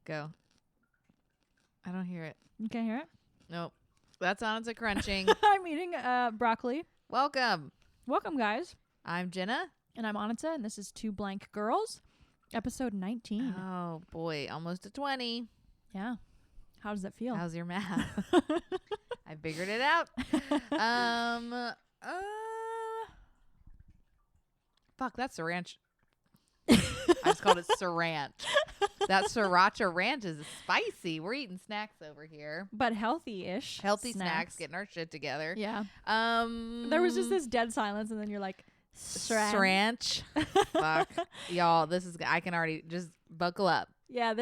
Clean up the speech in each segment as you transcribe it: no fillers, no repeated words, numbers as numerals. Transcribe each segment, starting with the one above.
Go. I don't hear it. You can't hear it? Nope. That's Annitsa crunching. I'm eating broccoli. Welcome. Welcome, guys. I'm Jenna. And I'm Annitsa, and this is Two Blank Girls, episode 19. Oh, boy. Almost to 20. Yeah. How does that feel? How's your math? I figured it out. Fuck, that's sriracha. I just called it sriracha. That sriracha ranch is spicy. We're eating snacks over here. But healthy-ish. Healthy snacks, getting our shit together. Yeah. There was just this dead silence, and then you're like, sriracha. Fuck. Y'all, this is, I can already just buckle up. Yeah,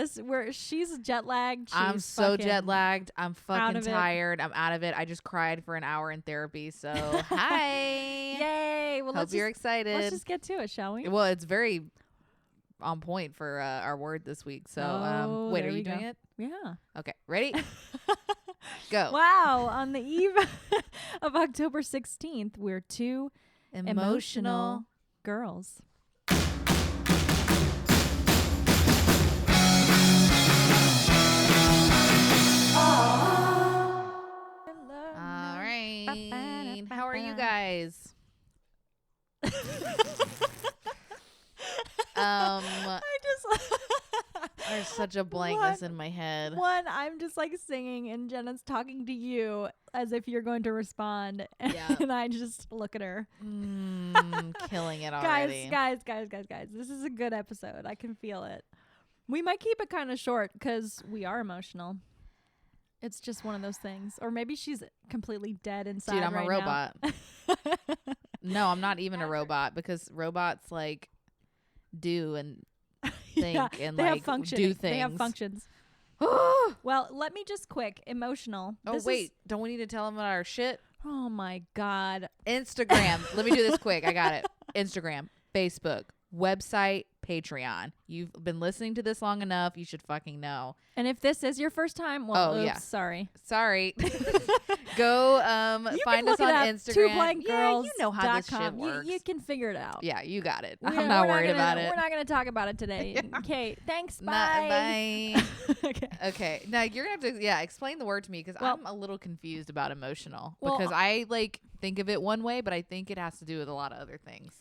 she's jet lagged. I'm so jet lagged. I'm fucking tired. I'm out of it. I just cried for an hour in therapy. So, hi. Yay. Well, Hope you're excited. Let's just get to it, shall we? Well, it's very on point for our word this week. So, wait, are you doing it? Yeah. Okay. Ready? Go. Wow. On the eve of October 16th, we're two emotional girls. All right. How are you guys? There's such a blankness in my head. One, I'm just like singing and Jenna's talking to you as if you're going to respond. Yeah. And I just look at her. Killing it already. Guys. This is a good episode. I can feel it. We might keep it kind of short because we are emotional. It's just one of those things. Or maybe she's completely dead inside. Dude, I'm right a robot. Now. No, I'm not even a robot because robots like do and think and they like have functions. do things. They have functions. Well, let me just quick. Emotional. Oh, wait. Don't we need to tell them about our shit? Oh, my God. Instagram. Let me do this quick. I got it. Instagram, Facebook, website, Patreon. You've been listening to this long enough. You should fucking know. And if this is your first time, well, yeah. Sorry. Go find us on Instagram. Two Blank Girls. You know how this shit works. You can figure it out. Yeah, you got it. I'm not worried about it. We're not going to talk about it today. Yeah. Okay, thanks. Bye. Bye. Okay. Now you're going to have to explain the word to me because I'm a little confused about emotional because I think of it one way, but I think it has to do with a lot of other things.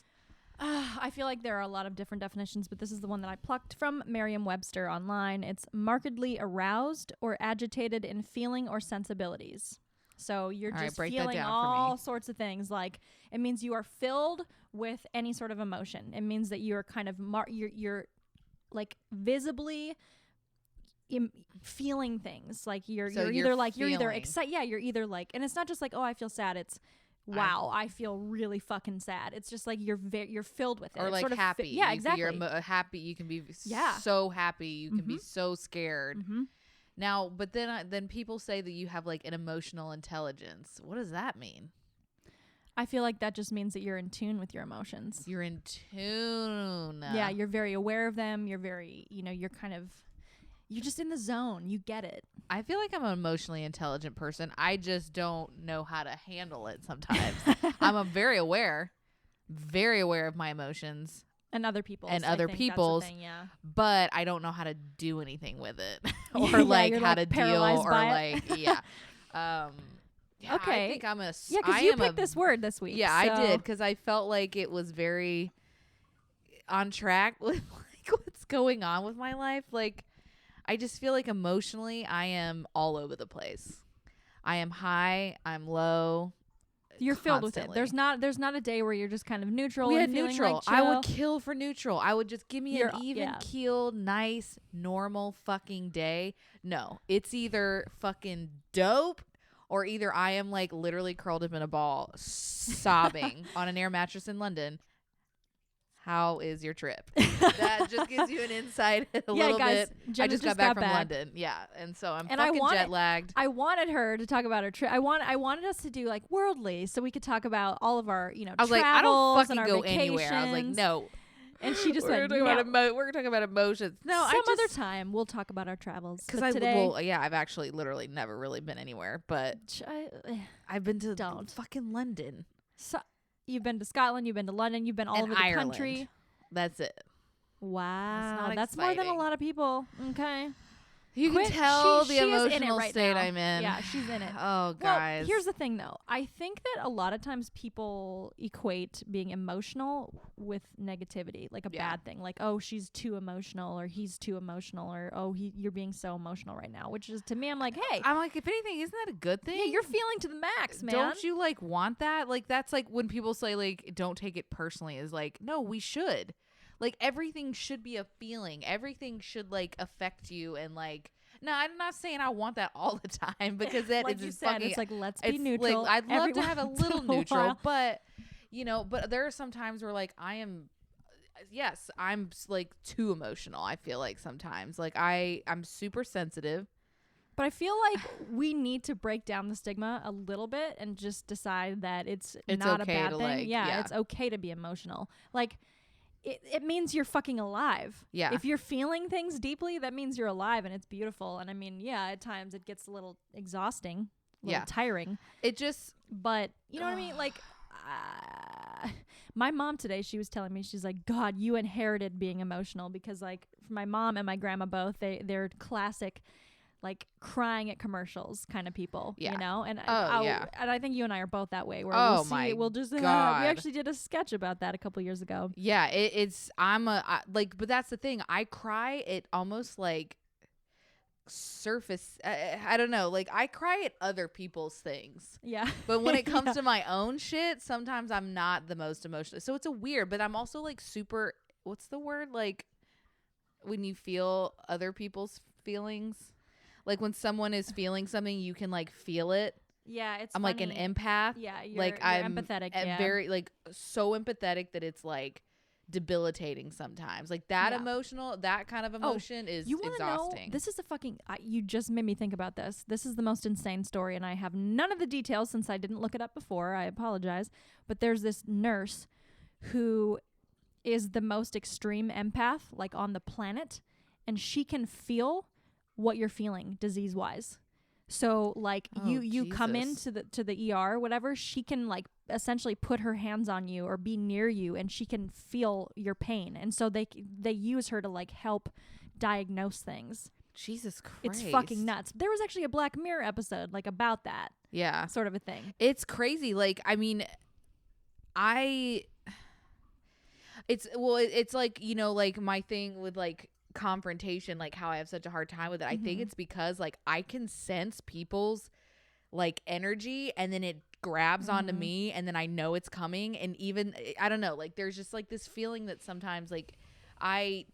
I feel like there are a lot of different definitions, but this is the one that I plucked from Merriam-Webster online. It's markedly aroused or agitated in feeling or sensibilities. So you're just feeling all sorts of things. Like it means you are filled with any sort of emotion. It means that you're kind of you're like visibly feeling things. Like you're either excited. Yeah, you're either like, and it's not just like, oh, I feel sad. It's wow, I feel really fucking sad. It's just like you're filled with it. Or it's like sort of happy. Yeah, exactly. You're happy. You can be so happy. You can be so scared. Mm-hmm. Now, but then people say that you have like an emotional intelligence. What does that mean? I feel like that just means that you're in tune with your emotions. You're in tune. Yeah, you're very aware of them. You're very, you're just in the zone. You get it. I feel like I'm an emotionally intelligent person. I just don't know how to handle it sometimes. I'm very aware of my emotions. And other people's. Yeah. But I don't know how to do anything with it. Or how to deal or yeah. Okay. I think I'm a... Yeah, because you picked this word this week. Yeah, so. I did, because I felt like it was very on track with what's going on with my life. Like, I just feel like emotionally I am all over the place. I am high, I'm low. You're filled with it. There's not a day where you're just kind of neutral. We and had feeling neutral. Like chill. I would kill for neutral. I would just give me an even keeled, nice, normal fucking day. No, it's either fucking dope or either I am like literally curled up in a ball sobbing on an air mattress in London. How is your trip? That just gives you an insight a little guys, bit. I just got back from London. Yeah. And so I'm fucking jet lagged. I wanted her to talk about her trip. I wanted us to do like worldly so we could talk about all of our, I was like, I don't fucking go vacations. anywhere. I was like, no. And she just went, we're going to talk about emotions. No, other time we'll talk about our travels. Because I've actually literally never really been anywhere, but I've been to fucking London. So, you've been to Scotland, you've been to London, you've been all over the country. That's it. Wow. That's more than a lot of people. Okay. You can tell the emotional right state now. I'm in. Yeah, she's in it. Oh, guys. Well, here's the thing, though. I think that a lot of times people equate being emotional with negativity, like a bad thing. Like, oh, she's too emotional, or he's too emotional, or oh, you're being so emotional right now. Which is, to me, I'm like, hey. I'm like, if anything, isn't that a good thing? Yeah, you're feeling to the max, man. Don't you, like, want that? Like, that's like when people say, like, don't take it personally, is like, no, we should. Like, everything should be a feeling. Everything should, like, affect you. And, like, no, I'm not saying I want that all the time, because that like is you just said, fucking, it's like, let's be neutral. Like, I'd love to have a little neutral, but but there are some times where, like, I'm like too emotional. I feel like sometimes, like, I'm super sensitive. But I feel like we need to break down the stigma a little bit and just decide that it's not okay a bad to, thing. like, Yeah, it's okay to be emotional. Like, it means you're fucking alive. Yeah. If you're feeling things deeply, that means you're alive, and it's beautiful. And I mean, yeah, at times it gets a little exhausting, a little tiring. It just, but you know what I mean? Like, my mom today, she was telling me, she's like, God, you inherited being emotional, because like my mom and my grandma both, they're classic, like, crying at commercials kind of people, you know? And and I think you and I are both that way, where we'll just we actually did a sketch about that a couple years ago. Yeah, but that's the thing. I cry at almost like surface. I don't know. Like, I cry at other people's things. Yeah. But when it comes to my own shit, sometimes I'm not the most emotional. So it's a weird, but I'm also like super, what's the word? Like, when you feel other people's feelings. Like, when someone is feeling something, you can, like, feel it. Yeah, it's I'm funny. like an empath. Yeah, you're I'm empathetic. Very, like, so empathetic that it's, like, debilitating sometimes. Like, that that kind of emotion is exhausting. Know, this is a fucking, you just made me think about this. This is the most insane story, and I have none of the details since I didn't look it up before. I apologize. But there's this nurse who is the most extreme empath, like, on the planet, and she can feel what you're feeling disease-wise. So, like, you come into the ER, whatever, she can, like, essentially put her hands on you or be near you, and she can feel your pain. And so they use her to, like, help diagnose things. Jesus Christ. It's fucking nuts. There was actually a Black Mirror episode, like, about that. Yeah. Sort of a thing. It's crazy. Like, I mean, it's like, you know, like, my thing with, like, confrontation, like, how I have such a hard time with it. I think it's because, like, I can sense people's, like, energy, and then it grabs onto me, and then I know it's coming. And even, I don't know, like, there's just, like, this feeling that sometimes, like, I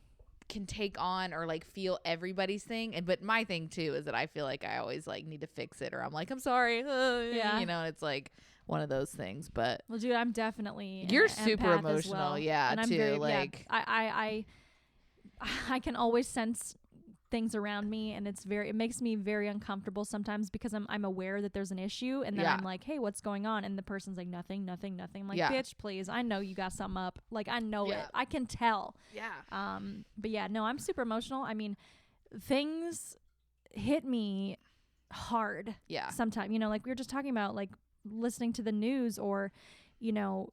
can take on or, like, feel everybody's thing. But my thing too is that I feel like I always, like, need to fix it, or I'm like, I'm sorry, you know, and it's like one of those things. But well, dude, I'm definitely you're super emotional, and I'm too, very, like, I can always sense things around me, and it makes me very uncomfortable sometimes, because I'm aware that there's an issue, and then I'm like, hey, what's going on? And the person's like, nothing. I'm like, bitch, please, I know you got something up. Like, I know it. I can tell. Yeah. But yeah, no, I'm super emotional. I mean, things hit me hard. Yeah. Sometimes, you know, like we were just talking about, like, listening to the news, or, you know,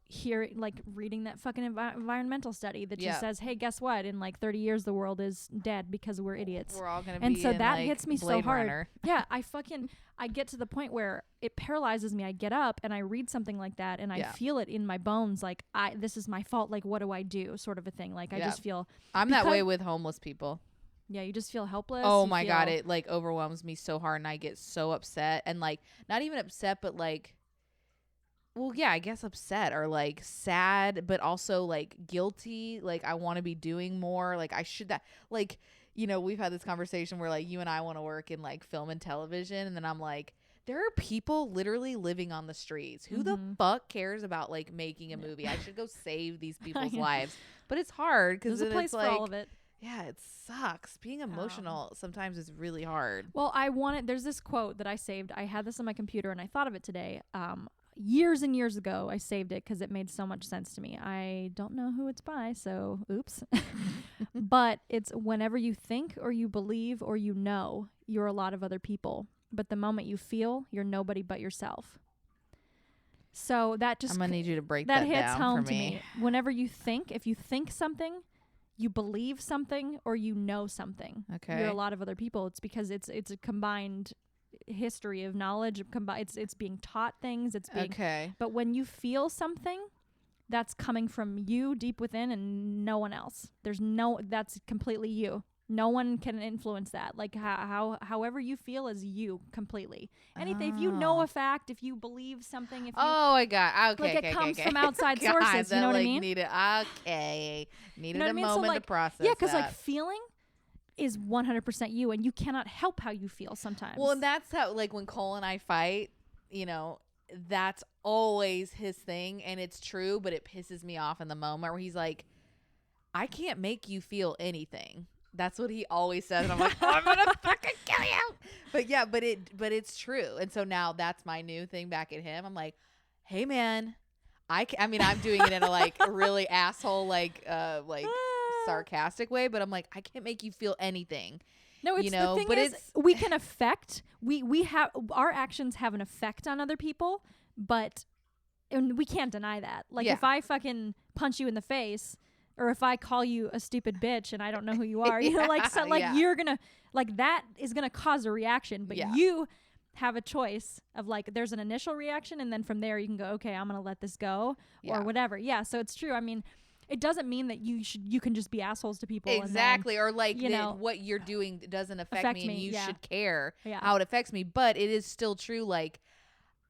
reading that fucking environmental study that just says, hey, guess what? In like 30 years, the world is dead because we're idiots. We're all going to be And so in, that like, hits me Blade so hard. Runner. Yeah, I get to the point where it paralyzes me. I get up and I read something like that, and I feel it in my bones. Like, this is my fault. Like, what do I do? Sort of a thing. Like, I just feel. I'm that way with homeless people. Yeah, you just feel helpless. Oh my God. It, like, overwhelms me so hard, and I get so upset, and, like, not even upset, but, like, well, yeah, I guess upset, or, like, sad, but also, like, guilty. Like, I want to be doing more. Like, I should that, like, you know, we've had this conversation where, like, you and I want to work in, like, film and television. And then I'm like, there are people literally living on the streets. Who the fuck cares about, like, making a movie? I should go save these people's lives. But it's hard, because there's a place for all of it. Yeah, it sucks. Being emotional sometimes is really hard. Well, there's this quote that I saved. I had this on my computer, and I thought of it today. Years and years ago, I saved it because it made so much sense to me. I don't know who it's by, so oops. But it's, whenever you think or you believe or you know, you're a lot of other people. But the moment you feel, you're nobody but yourself. So that just, I'm gonna need you to break that hits down home for to me. Whenever you think, if you think something, you believe something or you know something. Okay. You're a lot of other people. It's because it's a combined history of knowledge. It's being taught things. It's being. Okay. But when you feel something, that's coming from you deep within and no one else. That's completely you. No one can influence that. Like however you feel is you completely. Anything, if you know a fact, if you believe something, if you I got okay. Like it comes from outside sources. You know what I mean? Needed a moment So, to process. Yeah, because like feeling is 100% you, and you cannot help how you feel sometimes. Well, and that's how, like, when Cole and I fight, that's always his thing, and it's true, but it pisses me off in the moment where he's like, I can't make you feel anything. That's what he always says, and I'm like, I'm gonna fucking kill you. But it's true, and so now that's my new thing back at him. I'm like, hey man, I mean, I'm doing it in a like really asshole like sarcastic way, but I'm like, I can't make you feel anything. No, it's the thing is we can affect. We have our actions have an effect on other people, and we can't deny that. Like if I fucking punch you in the face. Or if I call you a stupid bitch and I don't know who you are, you're gonna, like, that is gonna cause a reaction. But you have a choice of, like, there's an initial reaction, and then from there you can go, okay, I'm gonna let this go, or whatever. Yeah, so it's true. I mean, it doesn't mean that you can just be assholes to people. Exactly, and then, or like what you're doing doesn't affect me, and you should care how it affects me. But it is still true, like,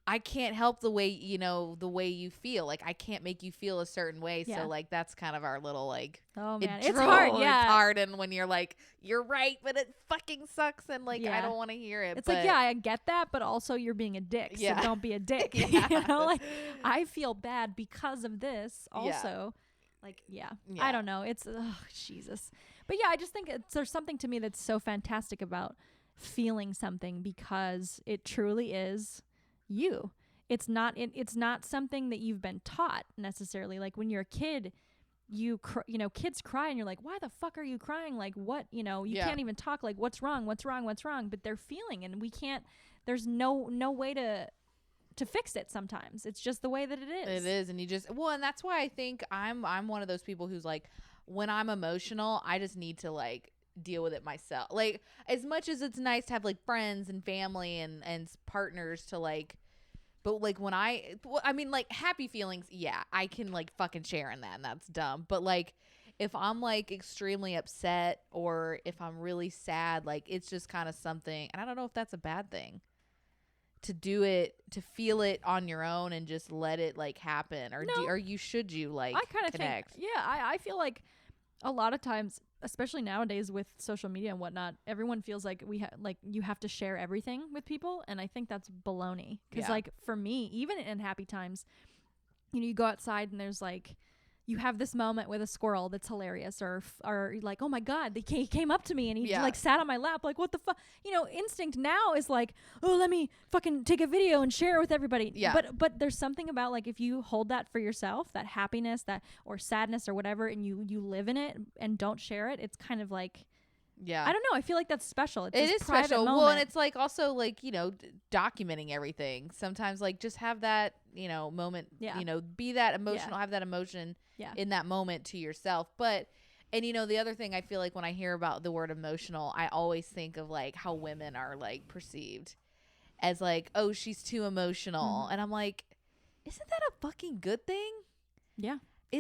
I can't help the way you feel. Like, I can't make you feel a certain way. Yeah. So like that's kind of our little like. Oh man, it's hard. Yeah, it's hard, and when you're like, you're right, but it fucking sucks, and like I don't want to hear it. It's like I get that, but also you're being a dick. So don't be a dick. Like I feel bad because of this. Also, like I don't know. It's Jesus, but I just think there's something to me that's so fantastic about feeling something because it truly is. You. It's not something that you've been taught necessarily. Like when you're a kid, kids cry and you're like, why the fuck are you crying? Like what, you can't even talk, like what's wrong, but they're feeling, and we can't, there's no way to fix it sometimes. It's just the way that it is. It is, and and that's why I think I'm one of those people who's like, when I'm emotional, I just need to like deal with it myself. Like, as much as it's nice to have like friends and family and partners to like, but like when I mean, like happy feelings, I can like fucking share in that, and that's dumb. But like if I'm like extremely upset or if I'm really sad, like it's just kind of something, and I don't know if that's a bad thing to do it, to feel it on your own and just let it like happen, or should you like I kind of connect? Think I feel like a lot of times, especially nowadays with social media and whatnot, everyone feels like you have to share everything with people, and I think that's baloney. Because like for me, even in happy times, you go outside and there's like you have this moment with a squirrel that's hilarious, or like, oh my god, he came up to me and he like sat on my lap, like what the fuck, instinct now is like, oh, let me fucking take a video and share it with everybody. But there's something about like if you hold that for yourself, that happiness, that or sadness or whatever, and you live in it and don't share it, it's kind of like, I don't know, I feel like that's special. It's it is special moment. Well, and it's like also like documenting everything sometimes, like just have that moment, be that emotional, have that emotion in that moment to yourself. But and the other thing, I feel like when I hear about the word emotional, I always think of like how women are like perceived as like, oh, she's too emotional, and I'm like, isn't that a fucking good thing?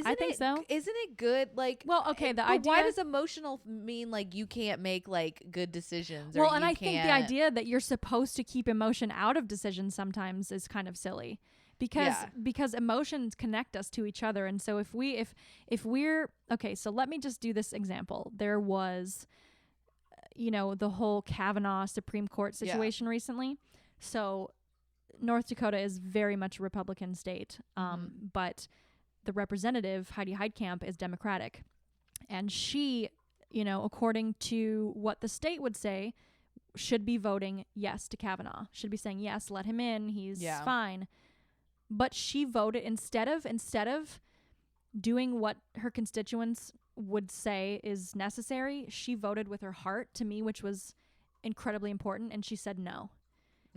I think so. Isn't it good? Like, well, okay, the idea. Why does emotional mean like you can't make like good decisions? Well, and I think the idea that you're supposed to keep emotion out of decisions sometimes is kind of silly, because emotions connect us to each other, and so if we're okay, so let me just do this example. There was, the whole Kavanaugh Supreme Court situation recently. So North Dakota is very much a Republican state, but the representative, Heidi Heitkamp, is Democratic. And she, according to what the state would say, should be voting yes to Kavanaugh. Should be saying, yes, let him in. He's fine. But she voted, instead of doing what her constituents would say is necessary, she voted with her heart, to me, which was incredibly important. And she said no.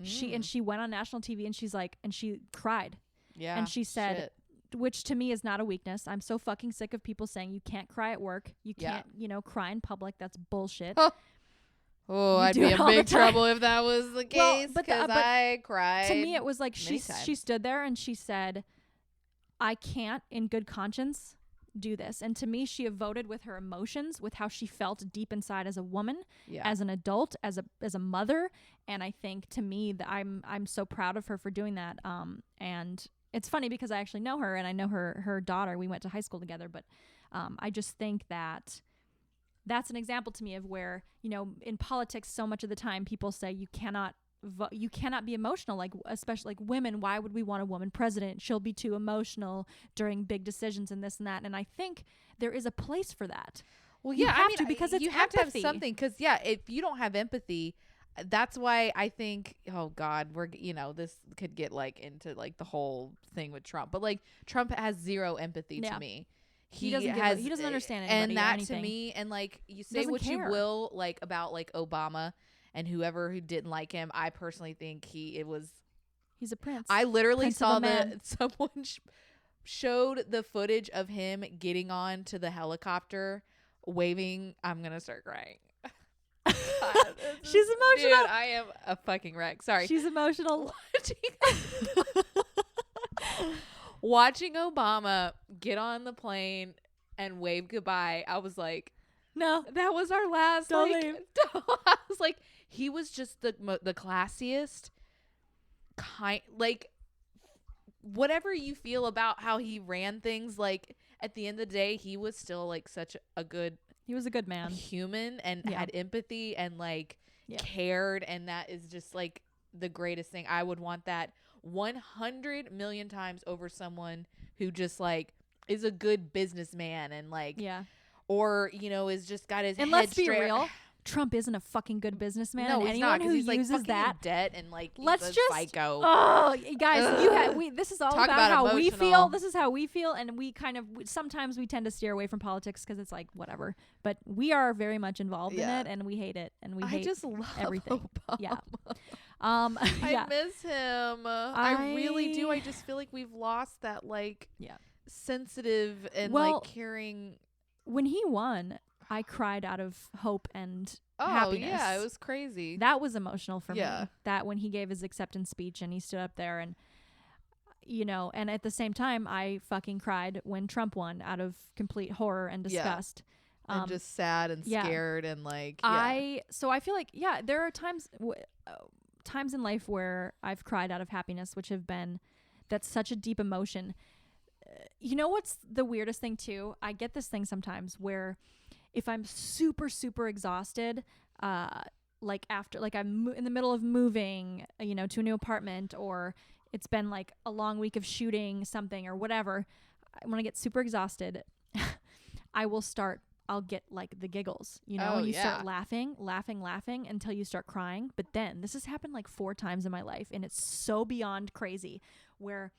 She went on national TV and she's like, and she cried. And she said, which to me is not a weakness. I'm so fucking sick of people saying you can't cry at work. You can't, cry in public. That's bullshit. Oh, I'd be in big trouble if that was the case, because I cried. To me, it was like she stood there and she said, I can't in good conscience do this. And to me, she voted with her emotions, with how she felt deep inside as a woman, as an adult, as a mother. And I think to me that I'm so proud of her for doing that. And it's funny because I actually know her and I know her daughter. We went to high school together, but I just think that that's an example to me of where, in politics, so much of the time people say you cannot be emotional, like especially like women. Why would we want a woman president? She'll be too emotional during big decisions and this and that. And I think there is a place for that. Well, yeah, because it's have to have something. Because if you don't have empathy, that's why I think, oh God, we're this could get like into like the whole thing with Trump, but like Trump has zero empathy to me. He doesn't understand anybody, and that or anything. To me, and like you say what you will like about like Obama and whoever who didn't like him, I personally think he's a prince. I literally saw someone showed the footage of him getting on to the helicopter waving. I'm gonna start crying. God, she's emotional. Dude, I am a fucking wreck. Sorry. She's emotional. Watching Obama get on the plane and wave goodbye, I was like, no, that was our last. Don't leave. I was like, he was just the classiest kind. Like, whatever you feel about how he ran things, like at the end of the day, he was still like such a good. He was a good man, human, and had empathy and like cared, and that is just like the greatest thing. I would want that 100 million times over someone who just like is a good businessman and like or is just got his and head let's straight. Be real, Trump isn't a fucking good businessman. No, and anyone who uses like that debt and like let's just psycho. Oh, guys, this is all about how emotional. we feel. This is how we feel, and we kind of sometimes we tend to steer away from politics because it's like whatever. But we are very much involved in it, and we hate it, and we hate just love everything. Obama. Yeah. I miss him. I really do. I just feel like we've lost that like sensitive and like caring. When he won, I cried out of hope and happiness. Yeah, it was crazy. That was emotional for me. That when he gave his acceptance speech and he stood up there and and at the same time I fucking cried when Trump won out of complete horror and disgust. And just sad and scared and like so I feel like there are times in life where I've cried out of happiness, which have been that's such a deep emotion. What's the weirdest thing too? I get this thing sometimes where if I'm super, super exhausted, like after, like I'm in the middle of moving, to a new apartment, or it's been like a long week of shooting something or whatever. When I get super exhausted, I'll get like the giggles, and you start laughing until you start crying. But then this has happened like 4 times in my life, and it's so beyond crazy where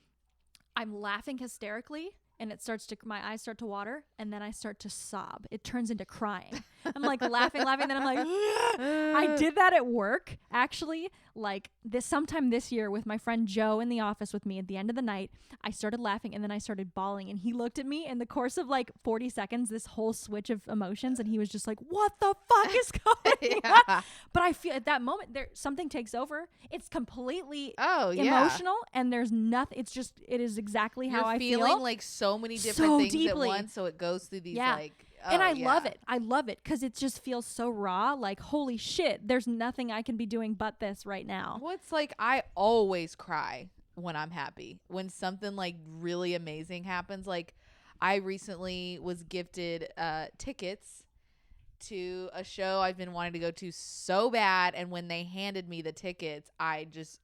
I'm laughing hysterically and my eyes start to water, and then I start to sob. It turns into crying. I'm like laughing, then I'm like, I did that at work, actually, like sometime this year with my friend Joe in the office with me at the end of the night. I started laughing and then I started bawling, and he looked at me in the course of like 40 seconds, this whole switch of emotions, and he was just like, what the fuck is going on? But I feel at that moment something takes over. It's completely emotional, and there's nothing. It is exactly how I feel. You're feeling like so many different things deeply at once, so it goes through these like and I love it. I love it because it just feels so raw. Like, holy shit, there's nothing I can be doing but this right now. Well, it's like I always cry when I'm happy. When something like really amazing happens. Like I recently was gifted tickets to a show I've been wanting to go to so bad, and when they handed me the tickets, I just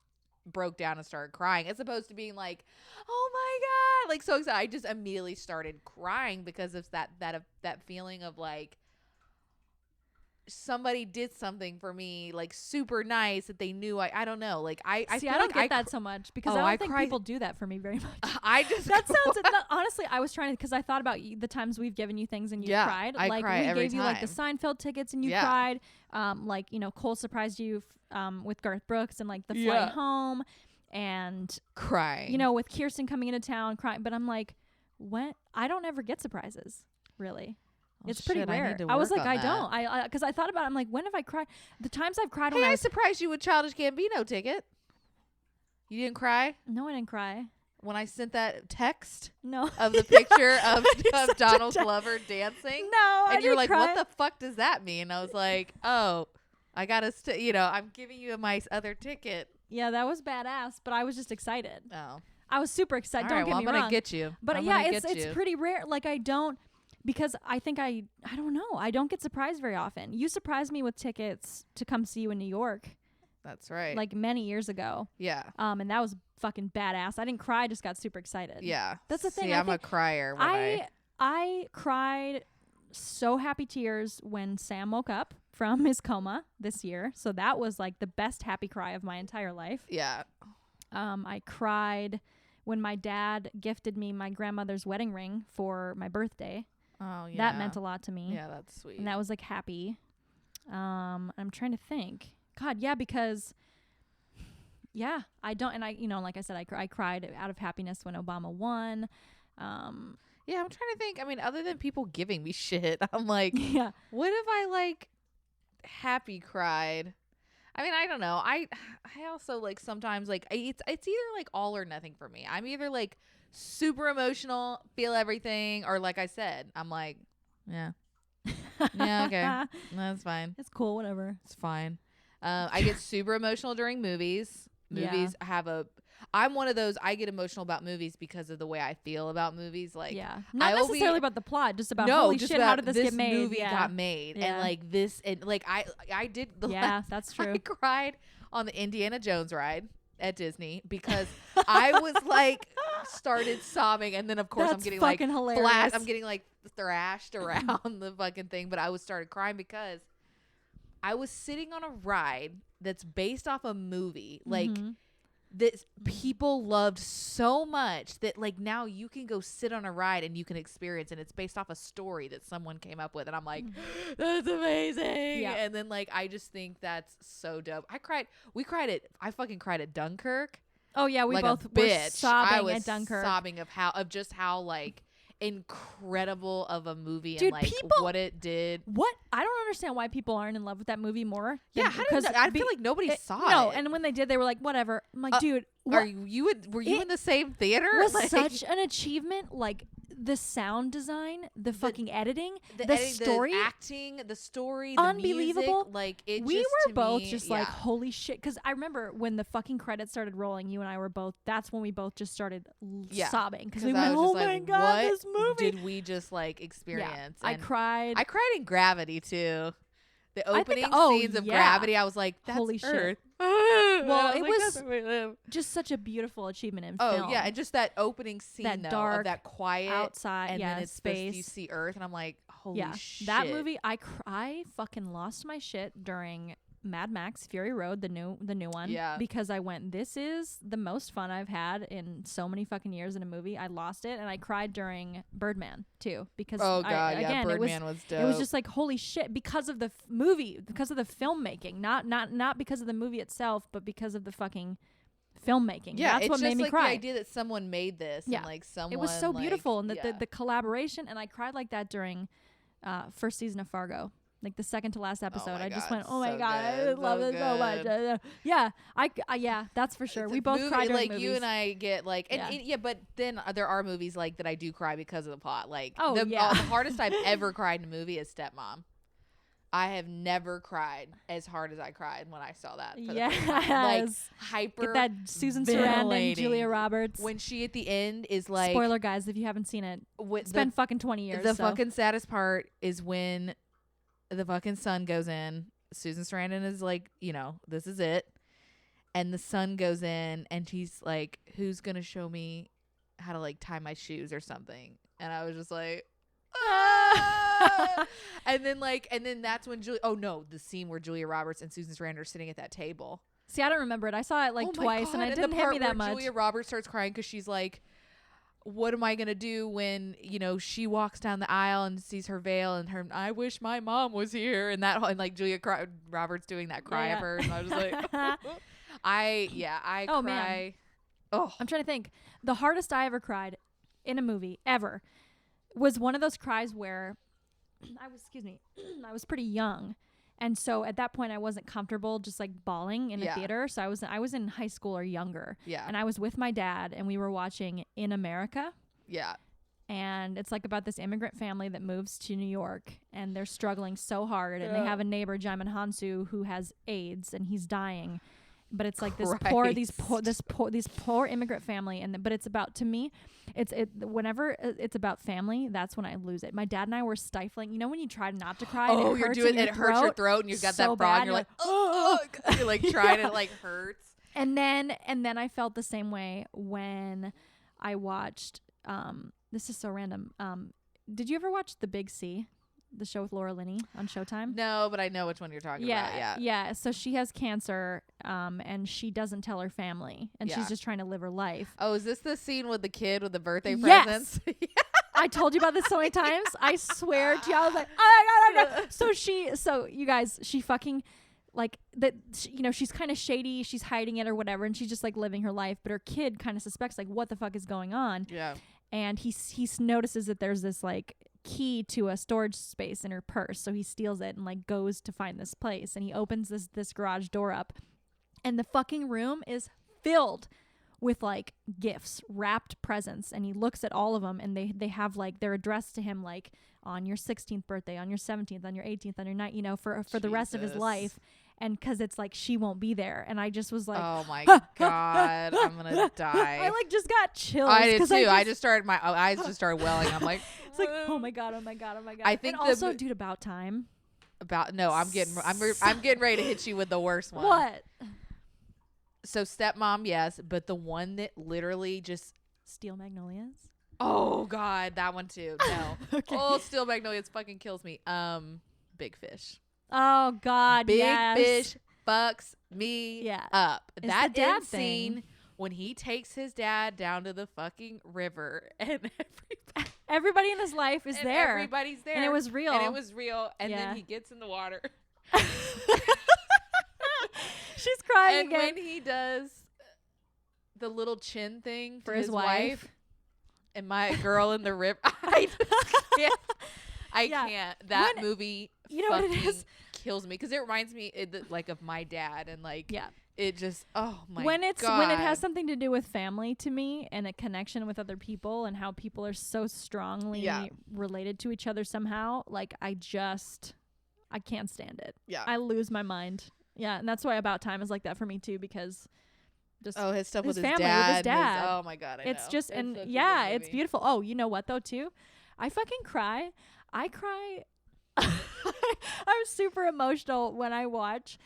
broke down and started crying, as opposed to being like, oh my God, like so excited. I just immediately started crying because of that feeling of like somebody did something for me, like super nice, that they knew. I don't know, like I see, I don't get that so much because I don't think people do that for me very much. I just that sounds honestly, I was trying to, because I thought about the times we've given you things and you cried. I like cry we every gave you time. like the Seinfeld tickets and you cried. Like Cole surprised you with Garth Brooks and like the flight home. and crying. You know, with Kirsten coming into town crying. But I'm like, when I don't ever get surprises, really. Oh, it's pretty rare. I was like, I don't. Because I thought about it. I'm like, when have I cried? The times I've cried when I surprised you with Childish Gambino ticket. You didn't cry? No, I didn't cry. When I sent that text no. of the picture of Donald Glover dancing. No, and you're like, cry. what the fuck does that mean? And I was like, oh, I got to, I'm giving you my other ticket. Yeah, that was badass, but I was just excited. Oh. I was super excited. Don't get me wrong. I'm going to get you. But it's pretty rare. Like I don't, because I think I don't know. I don't get surprised very often. You surprised me with tickets to come see you in New York. That's right. Like many years ago. Yeah. And that was fucking badass. I didn't cry. I just got super excited. Yeah. That's the thing. See, I'm a crier. I cried so happy tears when Sam woke up from his coma this year. So that was like the best happy cry of my entire life. Yeah. I cried when my dad gifted me my grandmother's wedding ring for my birthday. Oh, yeah. That meant a lot to me. Yeah, that's sweet. And that was like happy. I'm trying to think. God, yeah, because I don't, and like I said, I cried out of happiness when Obama won. Yeah, I'm trying to think. I mean, other than people giving me shit, I'm like, yeah, what if I like happy cried? I mean, I don't know. I also like sometimes like it's either like all or nothing for me. I'm either like super emotional, feel everything, or like I said, I'm like, yeah, okay, that's fine. It's cool, whatever. It's fine. I get super emotional during movies. I'm one of those, I get emotional about movies because of the way I feel about movies. Like, not necessarily about the plot, just about holy shit, how did this get made? Movie got made, and like this, and like I did. That's true. I cried on the Indiana Jones ride at Disney because I was like started sobbing, and then of course I'm getting like hilarious. I'm getting like thrashed around the fucking thing, but I started crying because I was sitting on a ride that's based off a movie, like that people loved so much that like now you can go sit on a ride and you can experience, and it's based off a story that someone came up with, and I'm like, that's amazing. Yeah. And then like I just think that's so dope. I fucking cried at Dunkirk. Oh yeah, we like both were sobbing at Dunkirk. Sobbing of how like incredible of a movie. Dude, and like what it did. What I don't understand why people aren't in love with that movie more. Yeah, because I feel like nobody saw it. No, and when they did, they were like, whatever. I'm like, dude, were you in the same theater? It was such an achievement. Like the sound design, the fucking editing, the story, the acting, the story, unbelievable. The music, like it. We were both just like, holy shit. Because I remember when the fucking credits started rolling, you and I were both. That's when we both just started sobbing because we went, "Oh my god, this movie!" Did we just like experience? Yeah. I cried. I cried in Gravity too. The opening scenes of Gravity, I was like, that's holy Earth. Shit. Well, it was just such a beautiful achievement in film. Oh, yeah. And just that opening scene, that dark, of that quiet outside, and then it's space. You see Earth, and I'm like, holy shit. That movie, I fucking lost my shit during Mad Max Fury Road, the new one. Yeah. Because I went, this is the most fun I've had in so many fucking years in a movie. I lost it, and I cried during Birdman too because Birdman was dope. It was just like holy shit because of the movie, because of the filmmaking, not because of the movie itself, but because of the fucking filmmaking. Yeah, that's what made me like cry. The idea that someone made this, and like someone, it was so beautiful, and the collaboration, and I cried like that during first season of Fargo. Like the second to last episode, I just went, "Oh my god, I love it so much." Yeah, yeah, that's for sure. We both cried during movies. You and I get like, but then there are movies like that I do cry because of the plot. Like, the hardest I've ever cried in a movie is Stepmom. I have never cried as hard as I cried when I saw that. Like hyper. Get that Susan Sarandon, Julia Roberts. When she at the end is like, spoiler guys, if you haven't seen it, it's been fucking 20 years. The fucking saddest part is when the fucking sun goes in. Susan Sarandon is like, this is it. And the sun goes in, and she's like, who's going to show me how to like tie my shoes or something? And I was just like, ah! and then that's when the scene where Julia Roberts and Susan Sarandon are sitting at that table. See, I don't remember it. I saw it like twice, and it didn't hit me that much. Julia Roberts starts crying because she's like, what am I going to do when, she walks down the aisle and sees her veil and I wish my mom was here, and like Julia Roberts doing that cry of her. And I was like, I cry. I'm trying to think. The hardest I ever cried in a movie ever was one of those cries where I was pretty young. And so at that point I wasn't comfortable just like bawling in a theater. So I was in high school or younger. Yeah. And I was with my dad and we were watching In America. Yeah. And it's like about this immigrant family that moves to New York and they're struggling so hard and they have a neighbor, Jaimin Hansu, who has AIDS and he's dying. But it's like this poor immigrant family, but it's about, to me, whenever it's about family, that's when I lose it. My dad and I were stifling. You know when you try not to cry, and it hurts your throat, and you've got that frog, and you're like, oh, you're like trying, it like hurts. And then I felt the same way when I watched. This is so random. Did you ever watch The Big C? The show with Laura Linney on Showtime? No, but I know which one you're talking about. Yeah. So she has cancer, and she doesn't tell her family, and she's just trying to live her life. Oh, is this the scene with the kid with the birthday presents? I told you about this so many times. I swear to you, I was like, oh my God. So you guys, she fucking like that. She's kind of shady. She's hiding it or whatever, and she's just like living her life. But her kid kind of suspects like what the fuck is going on. Yeah. And he notices that there's this like key to a storage space in her purse, so he steals it and like goes to find this place, and he opens this garage door up, and the fucking room is filled with like gifts, wrapped presents, and he looks at all of them, and they have like, they're addressed to him like on your 16th birthday, on your 17th, on your 18th, on your night, for the rest of his life. And because it's like she won't be there, and I just was like, "Oh my God, I'm gonna die!" I like just got chills. I did too. I just started, my eyes just started welling. I'm like, it's like, oh my God. I think, and also, dude, About Time. I'm getting ready to hit you with the worst one. What? So Stepmom, yes, but the one that literally just Steel Magnolias. Oh God, that one too. No, Okay. Oh, Steel Magnolias fucking kills me. Big Fish. Oh God, Big Fish fucks me up. It's that the dad scene thing. when he takes his dad down to the fucking river, and everybody in his life is there. Everybody's there, and it was real. And then he gets in the water. She's crying and again. when he does the little chin thing for his wife, and my girl in the river, I can't. That movie, you know what it is, kills me, because it reminds me like of my dad, and like it just, oh my God. When it has something to do with family to me, and a connection with other people, and how people are so strongly related to each other somehow, like I can't stand it. Yeah, I lose my mind. Yeah, and that's why About Time is like that for me too, because just his stuff his with family, his dad. With his dad. Oh my God, I it's know. just it's beautiful. Oh, you know what though too? I fucking cry. I cry. I'm super emotional when I watch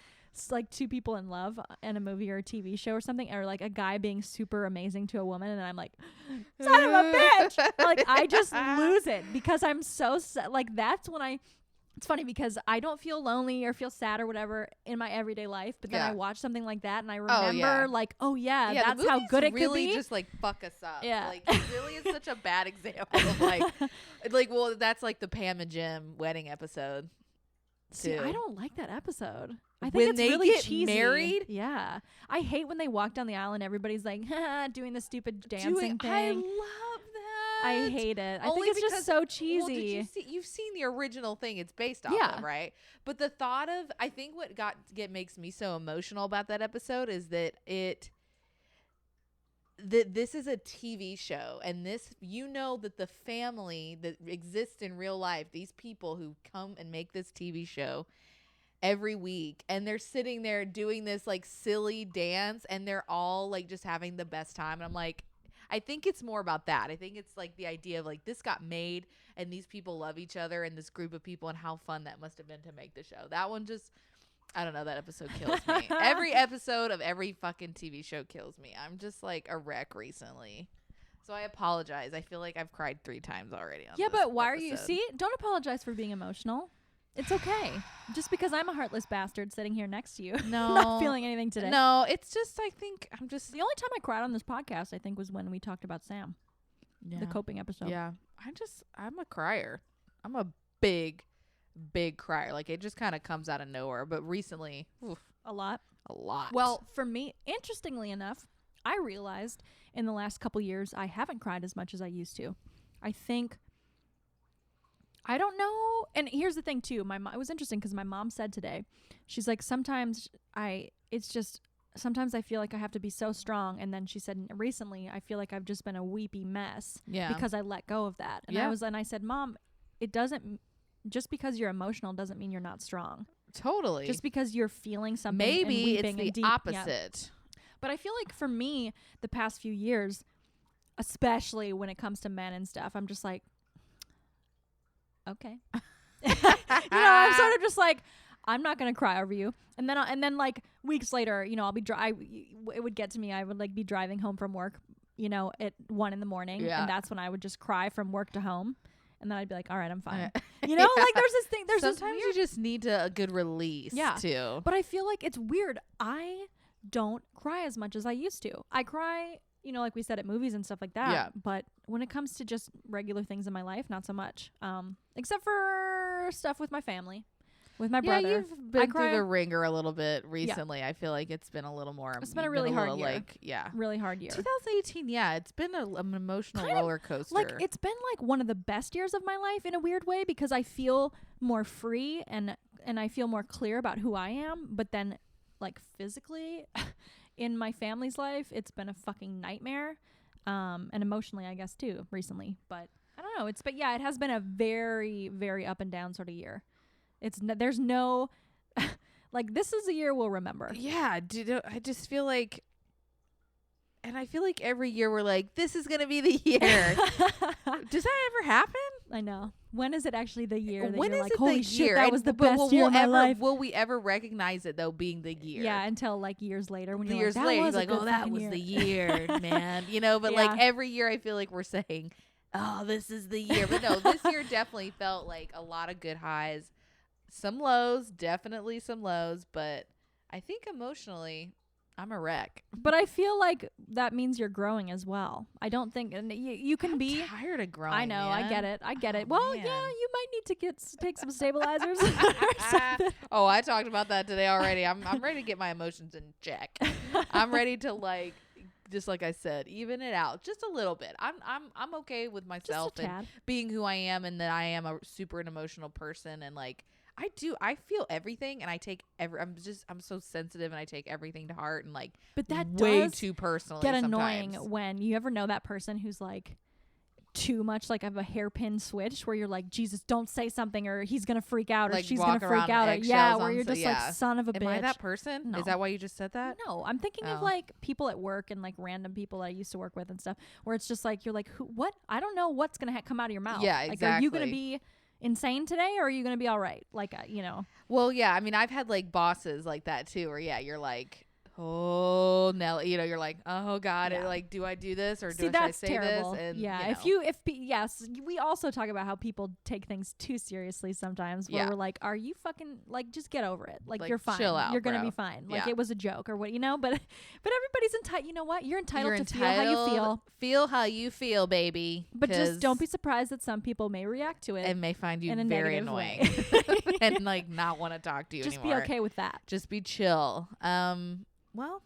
like two people in love in a movie or a TV show or something, or like a guy being super amazing to a woman, and I'm like, son of a bitch. Like I just lose it, because I'm so like, that's when it's funny, because I don't feel lonely or feel sad or whatever in my everyday life, but then I watch something like that and I remember like, that's how good it really could be. Just like fuck us up. Yeah, like it really is such a bad example of like well, that's like the Pam and Jim wedding episode. See, I don't like that episode. I think when it's they really get cheesy. married. Yeah, I hate when they walk down the aisle and everybody's like doing the stupid dancing thing. I love that. I hate it. I think it's just so cheesy. Well, you've seen the original thing it's based off of, right? But the thought of, I think what makes me so emotional about that episode is that this is a TV show, and this, that the family that exists in real life, these people who come and make this TV show every week, and they're sitting there doing this like silly dance, and they're all like just having the best time, and I'm like, I think it's more about that. I think it's like the idea of like, this got made and these people love each other, and this group of people, and how fun that must have been to make the show. That one just, I don't know, that episode kills me. Every episode of every fucking TV show kills me. I'm just like a wreck recently. So I apologize. I feel like I've cried 3 times already on this but why episode. are you, see, don't apologize for being emotional. It's okay. Just because I'm a heartless bastard sitting here next to you. No. Not feeling anything today. No, it's just, I think I'm just. The only time I cried on this podcast, I think, was when we talked about Sam. Yeah. The coping episode. Yeah. I'm a crier. I'm a big crier. Like, it just kind of comes out of nowhere. But recently, a lot. A lot. Well, for me, interestingly enough, I realized in the last couple years I haven't cried as much as I used to. I think, I don't know. And here's the thing too. It was interesting because my mom said today, she's like, sometimes I feel like I have to be so strong. And then she said recently, I feel like I've just been a weepy mess because I let go of that. And I said, Mom, just because you're emotional doesn't mean you're not strong. Totally. Just because you're feeling something, maybe and weeping it's the opposite. But I feel like for me, the past few years, especially when it comes to men and stuff, I'm just like, okay. I'm sort of just like, I'm not gonna cry over you. And then like weeks later, I'll be it would get to me. I would like be driving home from work, at 1 a.m, and that's when I would just cry from work to home. And then I'd be like, all right, I'm fine. Like there's this thing. Sometimes you just need a good release too. But I feel like it's weird. I don't cry as much as I used to. I cry, like we said, at movies and stuff like that. Yeah. But when it comes to just regular things in my life, not so much. Except for stuff with my family. With my brother. You've been through the ringer a little bit recently. Yeah. I feel like it's been a little more. It's been a really hard year. Really hard year. 2018, it's been an emotional roller coaster. Like, it's been like one of the best years of my life in a weird way because I feel more free and I feel more clear about who I am. But then, like, physically, in my family's life, it's been a fucking nightmare. And emotionally, I guess, too, recently. But I don't know. It has been a very, very up and down sort of year. There's no, like, this is a year we'll remember. Yeah, dude, I just feel like, and I feel like every year we're like, this is going to be the year. Does that ever happen? I know. When is it actually the year that when you're is like, it holy the shit, year? that was the best year of my life? Will we ever recognize it, though, being the year? Yeah, until, like, years later. When years later, he's like, oh, that was the year, man. But, like, every year I feel like we're saying, oh, this is the year. But, no, this year definitely felt like a lot of good highs. Some lows, definitely some lows, but I think emotionally, I'm a wreck. But I feel like that means you're growing as well. I don't think, and you can be tired of growing. I know, man. I get it. Well, man. yeah, you might need to take some stabilizers or something. Oh, I talked about that today already. I'm ready to get my emotions in check. I'm ready to just like I said, even it out just a little bit. I'm okay with myself and being who I am, and that I am a super an emotional person, and like. I feel everything, and I take I'm so sensitive, and I take everything to heart, and like, but that way does too personally get sometimes. Annoying when you ever know that person who's like too much like of a hairpin switch where you're like, Jesus, don't say something or he's gonna freak out or like she's gonna freak out, or where you're just like, son of a bitch. Am I that person? No. Is that why you just said that? No, I'm thinking of like people at work and like random people that I used to work with and stuff, where it's just like, you're like, what? I don't know what's gonna come out of your mouth. Yeah, exactly. Like, are you gonna be insane today, or are you gonna be all right? Like, Well, yeah, I mean, I've had like bosses like that too, where you're like, oh no, you're like, oh God, like, do I do this or should I say terrible. this? And yes, we also talk about how people take things too seriously sometimes. Where we're like, are you fucking like, just get over it? Like you're fine. Chill out, you're gonna be fine. Like it was a joke or what, But everybody's entitled. You know what? You're entitled to feel how you feel. Feel how you feel, baby. But just don't be surprised that some people may react to it and may find you very annoying and like not want to talk to you anymore. Just be okay with that. Just be chill. Well,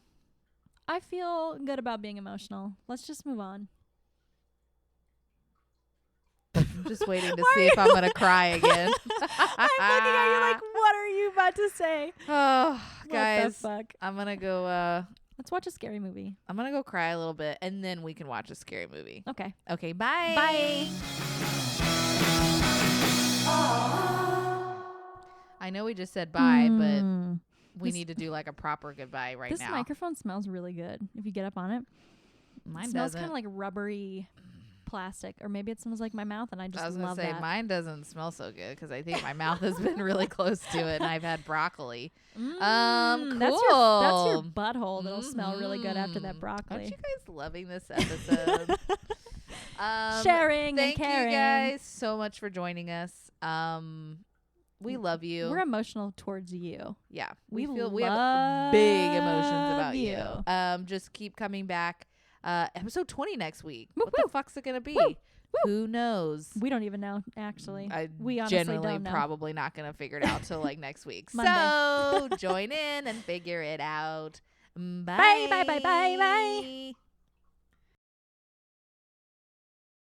I feel good about being emotional. Let's just move on. I'm just waiting to see if I'm going to cry again. I'm looking at you like, what are you about to say? Oh, guys. What the fuck? I'm going to go... Let's watch a scary movie. I'm going to go cry a little bit, and then we can watch a scary movie. Okay. Okay, bye. Bye. I know we just said bye, but... We need to do like a proper goodbye right now. This microphone smells really good if you get up on it. Mine smells kind of like rubbery plastic, or maybe it smells like my mouth, and I just love that. I was going to say, mine doesn't smell so good because I think my mouth has been really close to it, and I've had broccoli. Cool. That's your butthole that'll smell really good after that broccoli. Aren't you guys loving this episode? Sharing and caring. Thank you guys so much for joining us. We love you. We're emotional towards you. Yeah. We have big emotions about you. Just keep coming back. Episode 20 next week. What the fuck's it going to be? Who knows? We don't even know, actually. We genuinely don't know. Probably not going to figure it out till like next week. Monday. So join in and figure it out. Bye. Bye.